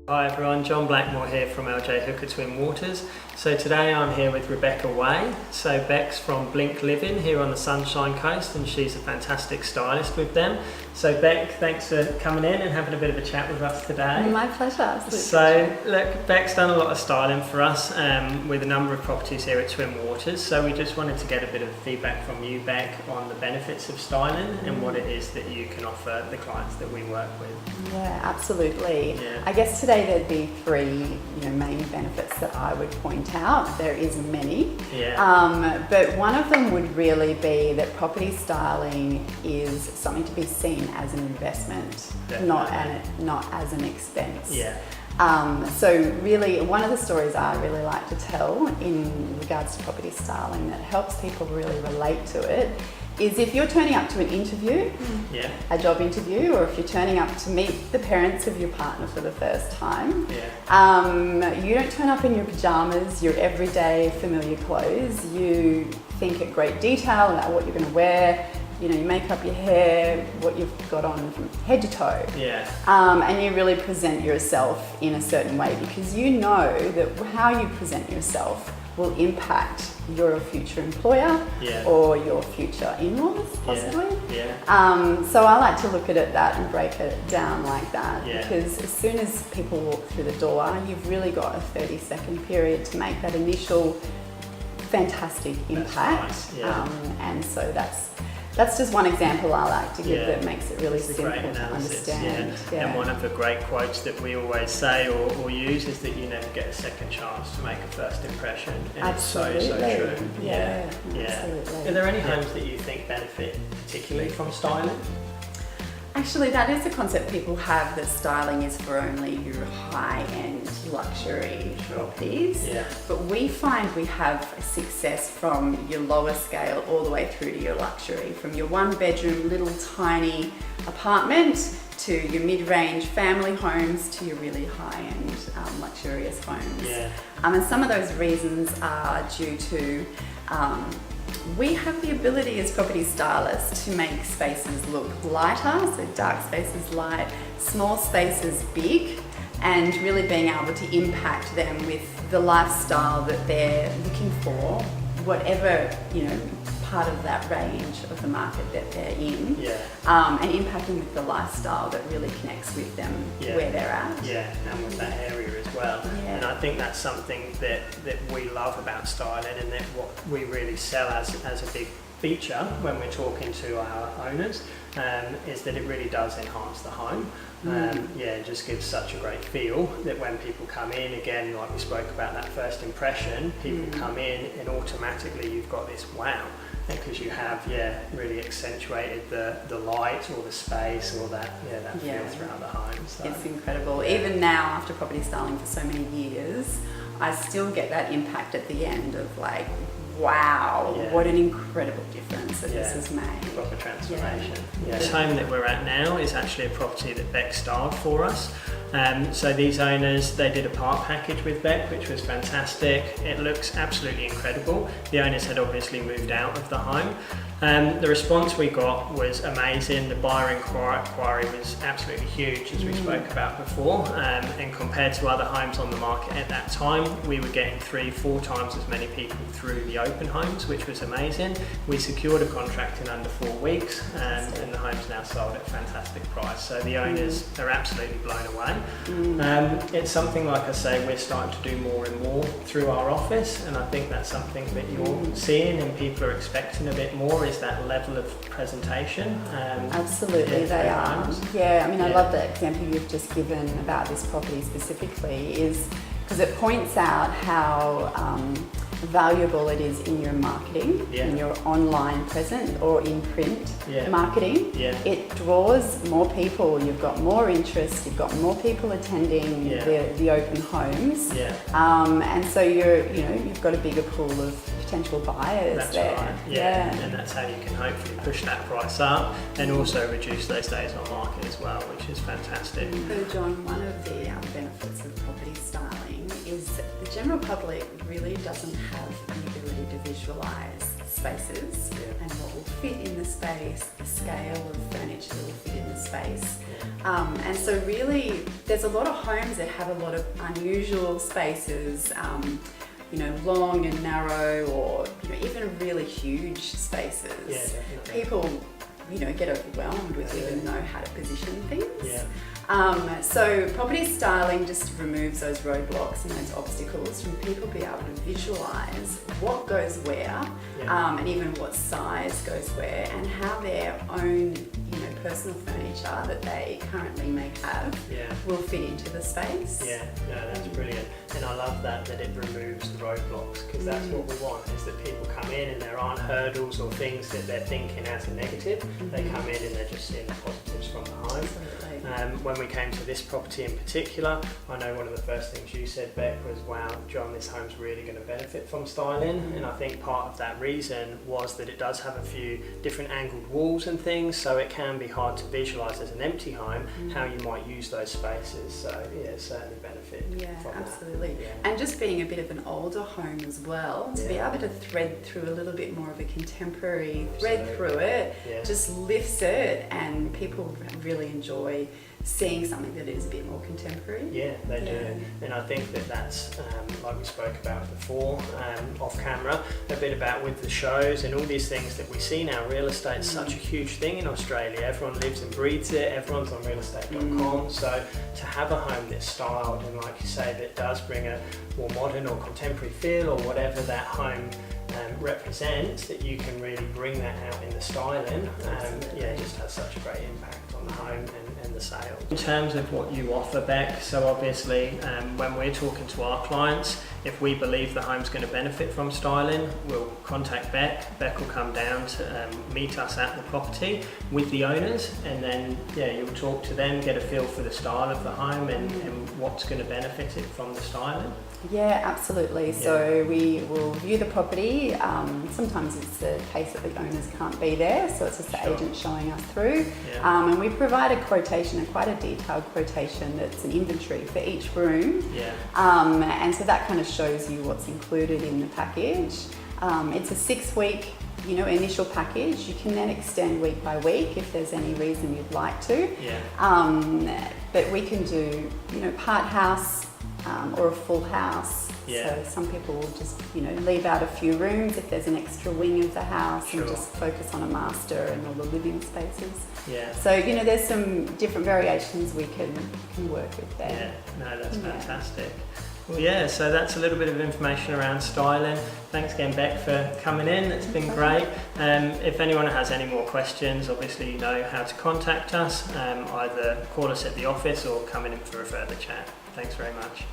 Hi everyone, John Blackmore here from LJ Hooker Twin Waters. So today I'm here with Rebecca Waye. So Beck's from Blink Living here on the Sunshine Coast and she's a fantastic stylist with them. So Beck, thanks for coming in and having a bit of a chat with us today. My pleasure. So look, Beck's done a lot of styling for us with a number of properties here at Twin Waters. So we just wanted to get a bit of feedback from you, Beck, on the benefits of styling and what it is that you can offer the clients that we work with. Yeah, absolutely. Yeah. I guess today there'd be three main benefits that I would point out. There is many, but one of them would really be that property styling is something to be seen as an investment, not as an expense. Yeah. So really, one of the stories I really like to tell in regards to property styling that helps people really relate to it is if you're turning up to an interview, a job interview, or if you're turning up to meet the parents of your partner for the first time, you don't turn up in your pajamas, your everyday familiar clothes. You think at great detail about what you're going to wear. You make up your hair, what you've got on from head to toe. And you really present yourself in a certain way because you know that how you present yourself will impact your future employer or your future in-laws, possibly. So I like to look at that and break it down like that because as soon as people walk through the door, you've really got a 30-second period to make that initial fantastic impact. And so that's just one example I like to give that makes it really simple to understand. And one of the great quotes that we always say or use is that you never get a second chance to make a first impression. And Absolutely. It's so true. Absolutely. Are there any homes that you think benefit particularly from styling? Actually, that is a concept people have, that styling is for only your high-end luxury properties. But we find we have success from your lower scale all the way through to your luxury, from your one-bedroom little tiny apartment to your mid-range family homes to your really high-end luxurious homes. And some of those reasons are due to we have the ability as property stylists to make spaces look lighter, so dark spaces light, small spaces big, and really being able to impact them with the lifestyle that they're looking for, whatever part of that range of the market that they're in, and impacting with the lifestyle that really connects with them where they're at. And with that area as well. And I think that's something that we love about styling, and that what we really sell as a big feature when we're talking to our owners is that it really does enhance the home. It just gives such a great feel that when people come in, again, like we spoke about that first impression, people come in and automatically you've got this wow, because you have really accentuated the light or the space or that feel throughout the home. So, it's incredible. Even now, after property styling for so many years, I still get that impact at the end of like, wow, what an incredible difference that this has made. Proper transformation. This home that we're at now is actually a property that Beck styled for us. So these owners, they did a part package with Beck, which was fantastic. It looks absolutely incredible. The owners had obviously moved out of the home. The response we got was amazing. The buyer inquiry was absolutely huge, as we spoke about before. And compared to other homes on the market at that time, we were getting 3-4 times as many people through the open homes, which was amazing. We secured a contract in under 4 weeks, and the home's now sold at a fantastic price. So the owners are absolutely blown away. It's something, like I say, we're starting to do more and more through our office, and I think that's something that you're seeing and people are expecting a bit more, is that level of presentation. Absolutely, they are. I love the example you've just given about this property specifically, is because it points out how valuable it is in your marketing, in your online presence or in print marketing. It draws more people, you've got more interest, you've got more people attending the open homes, and so you've got a bigger pool of potential buyers. That's there. Right. And that's how you can hopefully push that price up and also reduce those days on market as well, which is fantastic. So John, one of the benefits of property styling is the general public really doesn't have the ability to visualise spaces and what will fit in the space, the scale of furniture that will fit in the space. And so really there's a lot of homes that have a lot of unusual spaces, you know, long and narrow, or you know, even really huge spaces. Yeah, definitely. People, you know, get overwhelmed with even know how to position things. Yeah. So property styling just removes those roadblocks and those obstacles from people being able to visualise what goes where, and even what size goes where, and how their own, you know, personal furniture that they currently may have will fit into the space. Yeah, no, that's brilliant. And I love that it removes the roadblocks, because that's what we want, is that people come in and there aren't hurdles or things that they're thinking as a negative. They come in and they're just seeing the positives from the home. When we came to this property in particular, I know one of the first things you said, Beck, was, wow, John, this home's really going to benefit from styling. And I think part of that reason was that it does have a few different angled walls and things, so it can be hard to visualise as an empty home how you might use those spaces. So yeah, certainly benefit from absolutely. that. Yeah. And just being a bit of an older home as well, to be able to thread through a little bit more of a contemporary thread through it, just lifts it, and people really enjoy seeing something that is a bit more contemporary. Yeah, they do. And I think that's, like we spoke about before, off camera, a bit about with the shows and all these things that we see now. Real estate's such a huge thing in Australia. Everyone lives and breathes it. Everyone's on realestate.com. So to have a home that's styled and, like you say, that does bring a more modern or contemporary feel, or whatever that home represents, that you can really bring that out in the styling, it just has such a great impact on the home and the sale. In terms of what you offer, Beck, so obviously when we're talking to our clients, if we believe the home's going to benefit from styling, we'll contact Beck. Beck will come down to meet us at the property with the owners, and then you'll talk to them, get a feel for the style of the home and what's going to benefit it from the styling. Yeah, absolutely. So we will view the property. Sometimes it's the case that the owners can't be there, so it's just the agent showing us through. And we provide a quotation, quite a detailed quotation that's an inventory for each room. And so that kind of shows you what's included in the package. It's a 6-week initial package. You can then extend week by week if there's any reason you'd like to. But we can do part house or a full house. So some people will just leave out a few rooms if there's an extra wing of the house and just focus on a master and all the living spaces. So there's some different variations we can work with there. No, that's fantastic. Well, so that's a little bit of information around styling. Thanks again, Beck, for coming in. It's been great. If anyone has any more questions, obviously you know how to contact us. Either call us at the office or come in for a further chat. Thanks very much.